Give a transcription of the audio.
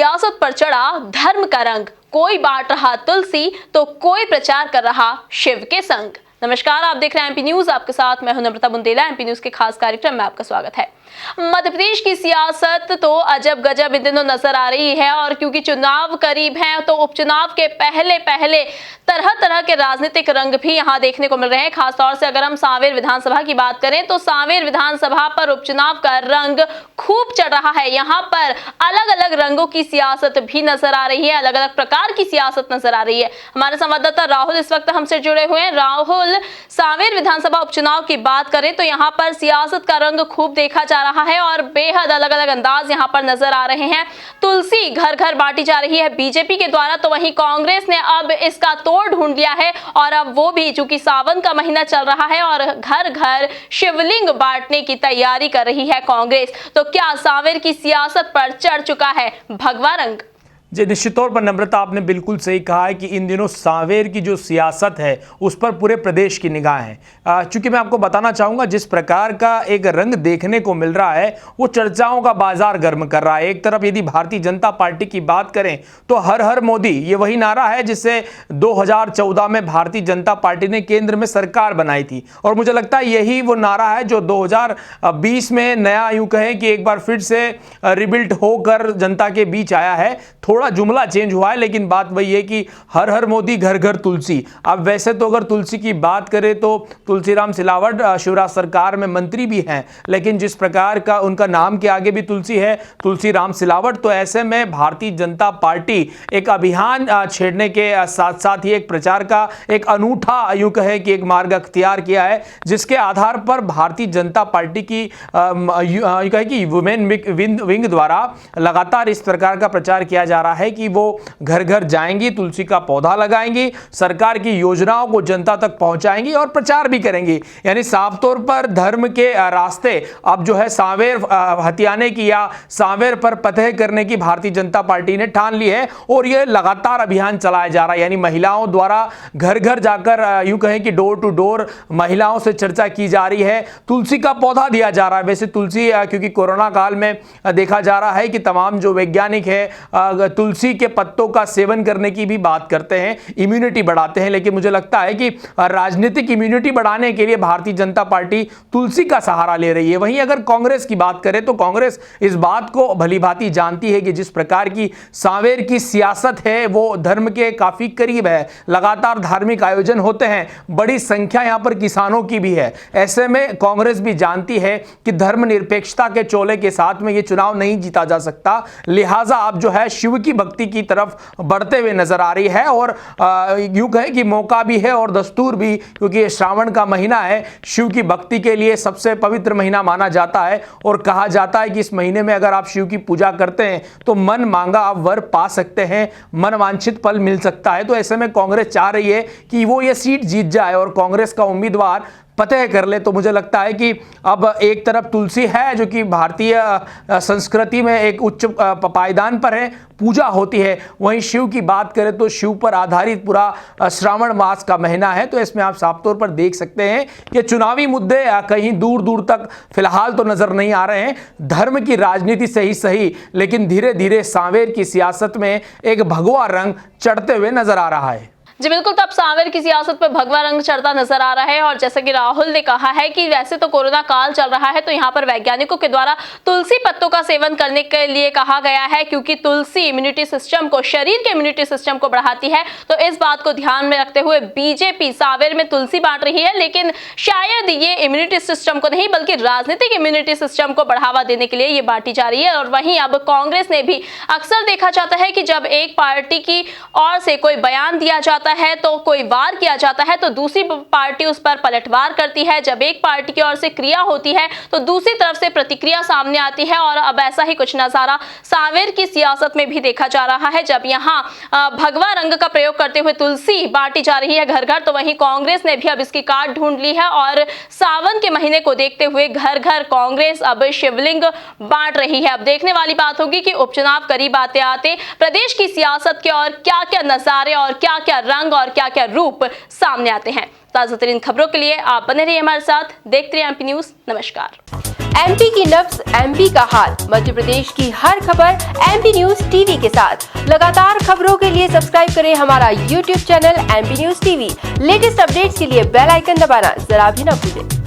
सियासत पर चढ़ा धर्म का रंग, कोई बांट रहा तुलसी तो कोई प्रचार कर रहा शिव के संग। नमस्कार, आप देख रहे हैं एमपी न्यूज। आपके साथ मैं हूं नम्रता बुंदेला। एमपी न्यूज के खास कार्यक्रम में आपका स्वागत है। मध्य प्रदेश की सियासत तो अजब गजब इन दिनों नजर आ रही है, और क्योंकि चुनाव करीब हैं तो उपचुनाव के पहले तरह तरह के राजनीतिक रंग भी यहां देखने को मिल रहे हैं। खासतौर से अगर हम सांवेर विधानसभा की बात करें तो सांवेर विधानसभा पर उपचुनाव का रंग खूब चढ़ रहा है। यहां पर अलग अलग रंगों की सियासत भी नजर आ रही है, अलग अलग प्रकार की सियासत नजर आ रही है। हमारे संवाददाता राहुल इस वक्त हमसे जुड़े हुए हैं। राहुल, सांवेर विधानसभा उपचुनाव की बात करें तो यहाँ पर सियासत का रंग खूब देखा जा रहा है और बेहद अलग अलग अंदाज यहाँ पर नजर आ रहे हैं। तुलसी घर घर बांटी जा रही है बीजेपी के द्वारा, तो वहीं कांग्रेस ने अब इसका तोड़ ढूंढ लिया है और अब वो भी, चूंकि सावन का महीना चल रहा है और घर घर शिवलिंग बांटने की तैयारी कर रही है कांग्रेस। तो क्या सांवेर की सियासत पर चढ़ चुका है भगवा रंग? जी, निश्चित तौर पर नम्रता, आपने बिल्कुल सही कहा है कि इन दिनों सांवेर की जो सियासत है उस पर पूरे प्रदेश की निगाह है। चूंकि मैं आपको बताना चाहूँगा, जिस प्रकार का एक रंग देखने को मिल रहा है वो चर्चाओं का बाजार गर्म कर रहा है। एक तरफ यदि भारतीय जनता पार्टी की बात करें तो हर हर मोदी, ये वही नारा है जिससे 2014 में भारतीय जनता पार्टी ने केंद्र में सरकार बनाई थी, और मुझे लगता है यही वो नारा है जो 2020 में नया, यूँ कहें कि एक बार फिर से रिबिल्ट होकर जनता के बीच आया है। थोड़ा जुमला चेंज हुआ है, लेकिन बात वही है कि हर हर मोदी घर घर तुलसी। अब वैसे तो अगर तुलसी की बात करें तो तुलसीराम सिलावट शिवराज सरकार में मंत्री भी हैं, लेकिन जिस प्रकार का उनका नाम के आगे भी तुलसी है, तुलसीराम सिलावट, तो ऐसे में भारतीय जनता पार्टी एक अभियान छेड़ने के साथ साथ ही एक प्रचार का एक अनूठा, यूं कहे कि एक मार्ग अख्तियार किया है, जिसके आधार पर भारतीय जनता पार्टी की यूं कहे कि वुमेन विंग द्वारा लगातार इस प्रकार का प्रचार किया जा रहा है कि वो घर घर जाएंगी, तुलसी का पौधा लगाएंगी, सरकार की योजनाओं को जनता तक पहुंचाएंगी और प्रचार भी करेंगी। यानी साफ तौर पर धर्म के रास्ते अब जो है सांवेर हथियाने की या सांवेर पर फतह करने की भारतीय जनता पार्टी ने ठान ली है, और यह लगातार अभियान चलाया जा रहा है। यानी महिलाओं द्वारा घर घर जाकर, यूं कहें कि डोर टू डोर महिलाओं से चर्चा की जा रही है, तुलसी का पौधा दिया जा रहा है। वैसे तुलसी, क्योंकि कोरोना काल में देखा जा रहा है कि तमाम जो वैज्ञानिक है तुलसी के पत्तों का सेवन करने की भी बात करते हैं, इम्यूनिटी बढ़ाते हैं, लेकिन मुझे लगता है कि राजनीतिक इम्यूनिटी बढ़ाने के लिए भारतीय जनता पार्टी तुलसी का सहारा ले रही है। वहीं अगर कांग्रेस की बात करें तो कांग्रेस इस बात को भलीभांति जानती है कि जिस प्रकार की सांवेर की सियासत है वो धर्म के काफी करीब है। लगातार धार्मिक आयोजन होते हैं, बड़ी संख्या यहां पर किसानों की भी है। ऐसे में कांग्रेस भी जानती है कि धर्मनिरपेक्षता के चोले के साथ में ये चुनाव नहीं जीता जा सकता, लिहाजा अब जो है शिव की भक्ति की तरफ बढ़ते हुए नजर आ रही है। और यूं कहें कि मौका भी है और दस्तूर भी, क्योंकि ये श्रावण का महीना है, शिव की भक्ति के लिए सबसे पवित्र महीना माना जाता है, और कहा जाता है कि इस महीने में अगर आप शिव की पूजा करते हैं तो मन मांगा आप वर पा सकते हैं, मन वांछित फल मिल सकता है। तो ऐसे में कांग्रेस चाह रही है कि वो ये सीट जीत जाए और कांग्रेस का उम्मीदवार फतह कर ले। तो मुझे लगता है कि अब एक तरफ तुलसी है जो कि भारतीय संस्कृति में एक उच्च पायदान पर है, पूजा होती है, वहीं शिव की बात करें तो शिव पर आधारित पूरा श्रावण मास का महीना है। तो इसमें आप साफ तौर पर देख सकते हैं कि चुनावी मुद्दे कहीं दूर दूर तक फिलहाल तो नजर नहीं आ रहे हैं। धर्म की राजनीति सही, लेकिन धीरे धीरे सांवेर की सियासत में एक भगवा रंग चढ़ते हुए नजर आ रहा है। जी बिल्कुल, तब सांवेर की सियासत पर भगवा रंग चढ़ता नजर आ रहा है। और जैसा कि राहुल ने कहा है कि वैसे तो कोरोना काल चल रहा है, तो यहाँ पर वैज्ञानिकों के द्वारा तुलसी पत्तों का सेवन करने के लिए कहा गया है, क्योंकि तुलसी इम्यूनिटी सिस्टम को, शरीर के इम्यूनिटी सिस्टम को बढ़ाती है। तो इस बात को ध्यान में रखते हुए बीजेपी सांवेर में तुलसी बांट रही है, लेकिन शायद ये इम्यूनिटी सिस्टम को नहीं बल्कि राजनीतिक इम्यूनिटी सिस्टम को बढ़ावा देने के लिए ये बांटी जा रही है। और वहीं अब कांग्रेस ने भी, अक्सर देखा जाता है कि जब एक पार्टी की ओर से कोई बयान दिया जाता है तो कोई वार किया जाता है तो दूसरी पार्टी उस पर पलटवार करती है। जब एक पार्टी की ओर से क्रिया होती है तो दूसरी तरफ से प्रतिक्रिया सामने आती है, और अब ऐसा ही कुछ नजारा सांवेर की सियासत में भी देखा जा रहा है। जब यहाँ भगवा रंग का प्रयोग करते हुए तुलसी बांटी जा रही है घर घर, तो वहीं कांग्रेस ने भी अब इसकी काट ढूंढ ली है और सावन के महीने को देखते हुए घर घर कांग्रेस अब शिवलिंग बांट रही है। अब देखने वाली बात होगी कि उपचुनाव करीब आते आते प्रदेश की सियासत के और क्या क्या नजारे और क्या क्या रंग और क्या क्या रूप सामने आते हैं। ताजा तरीन खबरों के लिए आप बने रहिए हमारे साथ, देखते रहिए एमपी न्यूज। नमस्कार। एमपी की नब्ज एमपी का हाल, मध्य प्रदेश की हर खबर एमपी न्यूज टीवी के साथ। लगातार खबरों के लिए सब्सक्राइब करें हमारा YouTube channel MP news TV. Latest updates के लिए बेल आइकन दबाना जरा भी न भूलें।